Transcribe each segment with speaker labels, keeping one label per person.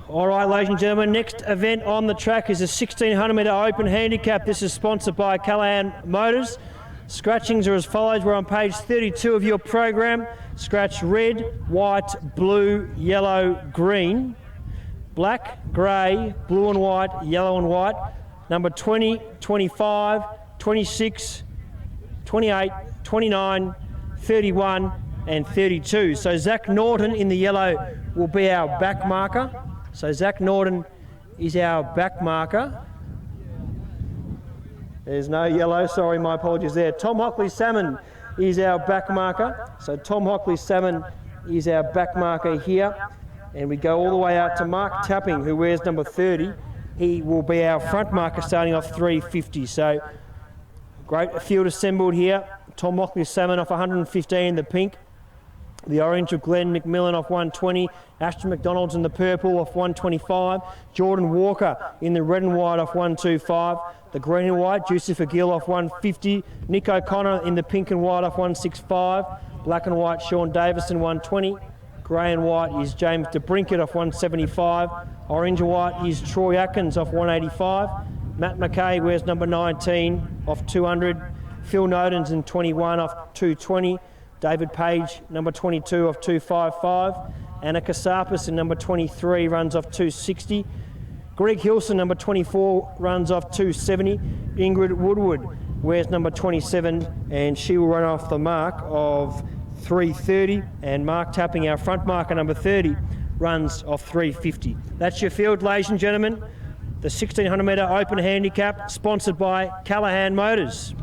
Speaker 1: All right, ladies and gentlemen, next event on the track is a 1600 metre open handicap. This is sponsored by Callahan Motors. Scratchings are as follows. We're on page 32 of your program. Scratch red, white, blue, yellow, green, black, grey, blue and white, yellow and white. Number 20, 25, 26, 28, 29, 31 and 32. So Zach Norton in the yellow will be our back marker. So Zach Norton is our back marker. There's no yellow, sorry, my apologies there. Tom Hockley Salmon is our back marker. So Tom Hockley Salmon is our back marker here. And we go all the way out to Mark Tapping, who wears number 30. He will be our front marker starting off 350. So great field assembled here. Tom Hockley Salmon off 115, the pink. The orange of Glenn McMillan off 120. Ashton McDonald's in the purple off 125. Jordan Walker in the red and white off 125. The green and white, Juicy for Gill off 150. Nick O'Connor in the pink and white off 165. Black and white, Sean Davison 120. Grey and white is James DeBrinket off 175. Orange and white is Troy Atkins off 185. Matt McKay wears number 19 off 200. Phil Noden's in 21 off 220. David Page, number 22 off 255. Anna Kasapis in number 23 runs off 260. Greg Hilson, number 24, runs off 270. Ingrid Woodward wears number 27 and she will run off the mark of 330. And Mark Tapping, our front marker, number 30, runs off 350. That's your field, ladies and gentlemen. The 1600 metre open handicap, sponsored by Callahan Motors.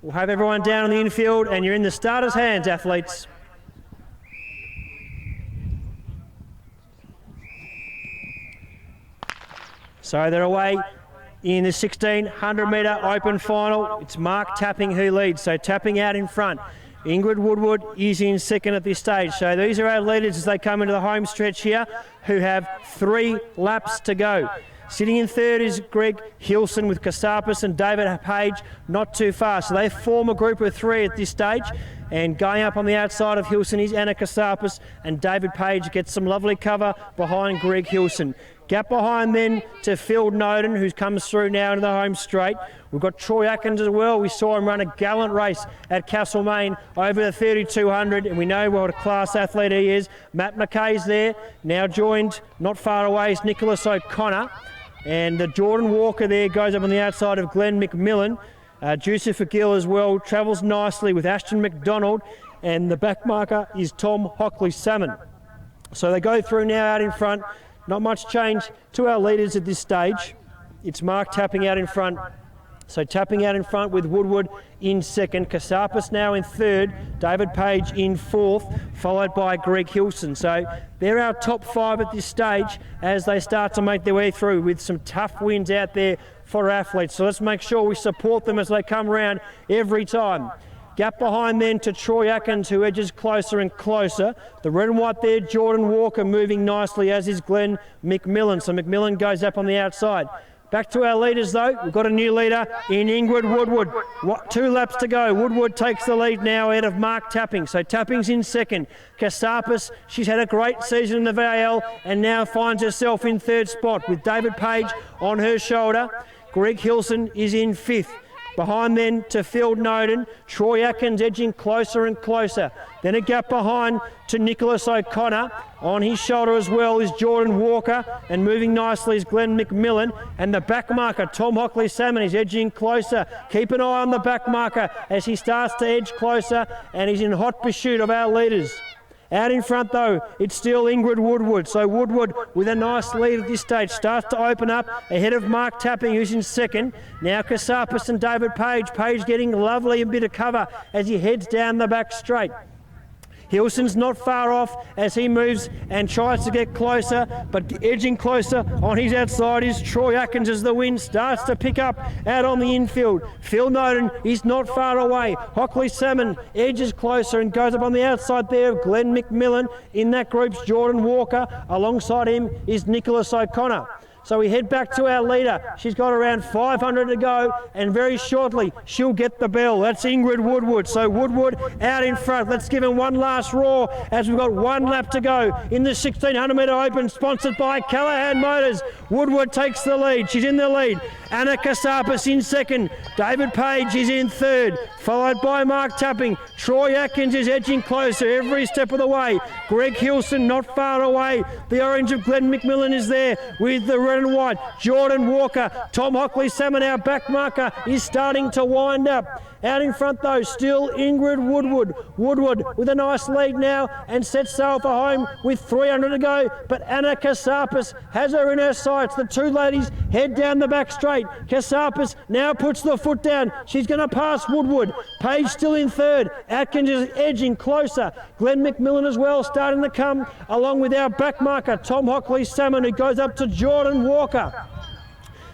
Speaker 1: We'll have everyone down in the infield and you're in the starters' hands, athletes. So they're away in the 1600 metre open final. It's Mark Tapping who leads, so Tapping out in front. Ingrid Woodward is in second at this stage. So these are our leaders as they come into the home stretch here, who have 3 laps to go. Sitting in third is Greg Hilson with Kasapis and David Page not too far. So they form a group of 3 at this stage. And going up on the outside of Hilson is Anna Kasapis, and David Page gets some lovely cover behind Greg Hilson. Gap behind then to Phil Noden, who comes through now into the home straight. We've got Troy Atkins as well. We saw him run a gallant race at Castlemaine over the 3200, and we know what a class athlete he is. Matt McKay's there, now joined not far away is Nicholas O'Connor. And the Jordan Walker there goes up on the outside of Glenn McMillan. Juicy for Gill as well, travels nicely with Ashton McDonald, and the back marker is Tom Hockley Salmon. So they go through now out in front. Not much change to our leaders at this stage. It's Mark Tapping out in front. So Tapping out in front with Woodward in second. Kasapis now in third. David Page in fourth, followed by Greg Hilson. So they're our top 5 at this stage as they start to make their way through with some tough wins out there for athletes. So let's make sure we support them as they come around every time. Gap behind then to Troy Atkins, who edges closer and closer. The red and white there, Jordan Walker moving nicely, as is Glenn McMillan. So McMillan goes up on the outside. Back to our leaders though. We've got a new leader in Ingrid Woodward. 2 laps to go. Woodward takes the lead now ahead of Mark Tapping. So Tapping's in second. Kasapis, she's had a great season in the VAL and now finds herself in third spot with David Page on her shoulder. Greg Hilson is in fifth. Behind then to Phil Noden, Troy Atkins edging closer and closer. Then a gap behind to Nicholas O'Connor. On his shoulder as well is Jordan Walker, and moving nicely is Glenn McMillan. And the back marker, Tom Hockley Salmon, is edging closer. Keep an eye on the back marker as he starts to edge closer, and he's in hot pursuit of our leaders. Out in front though, it's still Ingrid Woodward. So Woodward with a nice lead at this stage starts to open up ahead of Mark Tapping, who's in second. Now Kasapis and David Page. Page getting lovely a bit of cover as he heads down the back straight. Hilson's not far off as he moves and tries to get closer, but edging closer on his outside is Troy Atkins as the wind starts to pick up out on the infield. Phil Noden is not far away. Hockley Salmon edges closer and goes up on the outside there of Glenn McMillan. In that group's Jordan Walker. Alongside him is Nicholas O'Connor. So we head back to our leader. She's got around 500 to go, and very shortly she'll get the bell. That's Ingrid Woodward. So Woodward out in front. Let's give him one last roar as we've got one lap to go in the 1600 metre open, sponsored by Callaghan Motors. Woodward takes the lead. She's in the lead. Anna Kasapis in second. David Page is in third, followed by Mark Tapping. Troy Atkins is edging closer every step of the way. Greg Hilson not far away. The orange of Glenn McMillan is there with the red and white. Jordan Walker, Tom Hockley Salmon, our back marker, is starting to wind up. Out in front though, still Ingrid Woodward. Woodward with a nice lead now and sets sail for home with 300 to go. But Anna Kasapis has her in her sights. The two ladies head down the back straight. Kasapis now puts the foot down. She's going to pass Woodward. Page still in third. Atkins is edging closer. Glenn McMillan as well starting to come, along with our back marker, Tom Hockley Salmon, who goes up to Jordan Walker.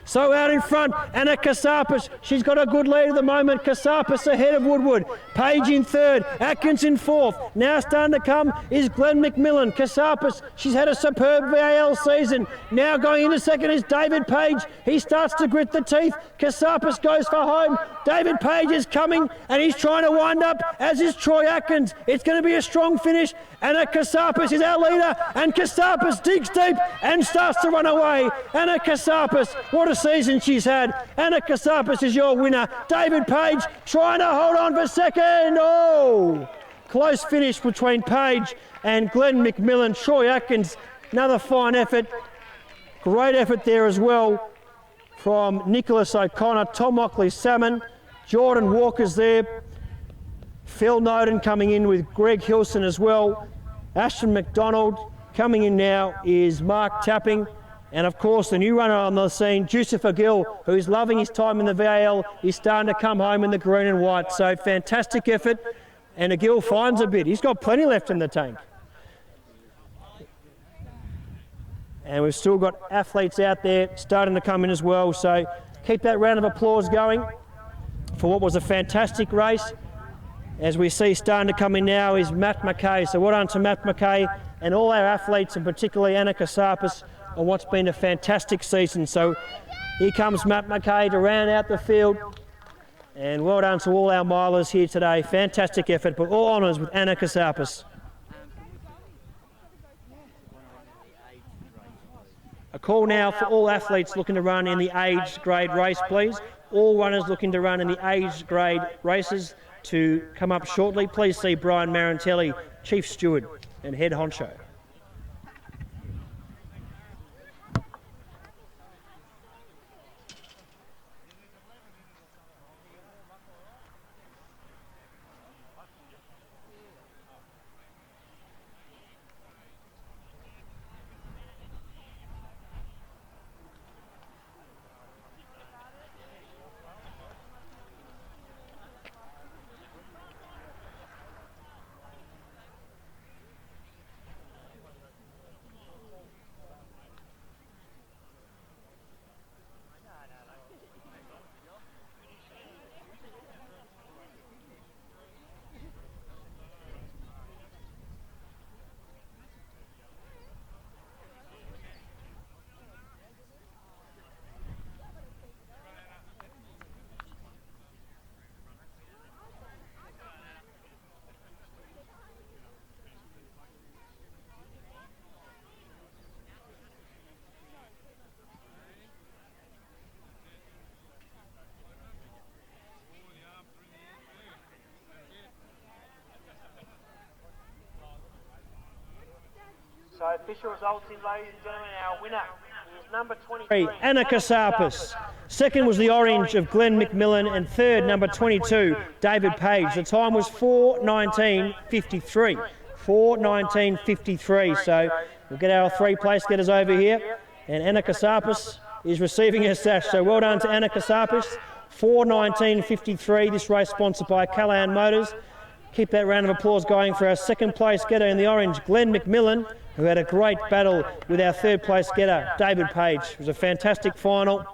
Speaker 1: So out in front, Anna Kasapis. She's got a good lead at the moment. Kasapis ahead of Woodward. Page in third. Atkins in fourth. Now starting to come is Glenn McMillan. Kasapis, she's had a superb VAL season. Now going into second is David Page. He starts to grit the teeth. Kasapis goes for home. David Page is coming and he's trying to wind up, as is Troy Atkins. It's going to be a strong finish. Anna Kasapis is our leader, and Kasapis digs deep and starts to run away. Anna Kasapis, what a season she's had. Anna Kasapis is your winner. David Page trying to hold on for second. Oh, close finish between Page and Glenn McMillan. Troy Atkins, another fine effort. Great effort there as well from Nicholas O'Connor. Tom Hockley Salmon. Jordan Walker's there. Phil Noden coming in with Greg Hilson as well. Ashton McDonald coming in now is Mark Tapping. And of course, the new runner on the scene, Jucifer Gill, who's loving his time in the VAL, is starting to come home in the green and white. So fantastic effort. And Gill finds a bit. He's got plenty left in the tank. And we've still got athletes out there starting to come in as well. So keep that round of applause going for what was a fantastic race. As we see starting to come in now is Matt McKay. So well done to Matt McKay and all our athletes, and particularly Anna Kasapis, on what's been a fantastic season. So here comes Matt McKay to round out the field. And well done to all our milers here today. Fantastic effort, but all honours with Anna Kasapis. A call now for all athletes looking to run in the age grade race, please. All runners looking to run in the age grade races to come up shortly. Please see Brian Marantelli, Chief Steward and Head Honcho. So official results in, ladies and gentlemen, our winner is number 23, Anna Kasapis. Second was the orange of Glenn McMillan, and third, number 22, David Page. The time was 4:19.53. 4:19.53. So we'll get our three place getters over here, and Anna Kasapis is receiving her sash. So well done to Anna Kasapis. 4:19.53. This race sponsored by Callaghan Motors. Keep that round of applause going for our second place getter in the orange, Glenn McMillan, who had a great battle with our third place getter, David Page. It was a fantastic final.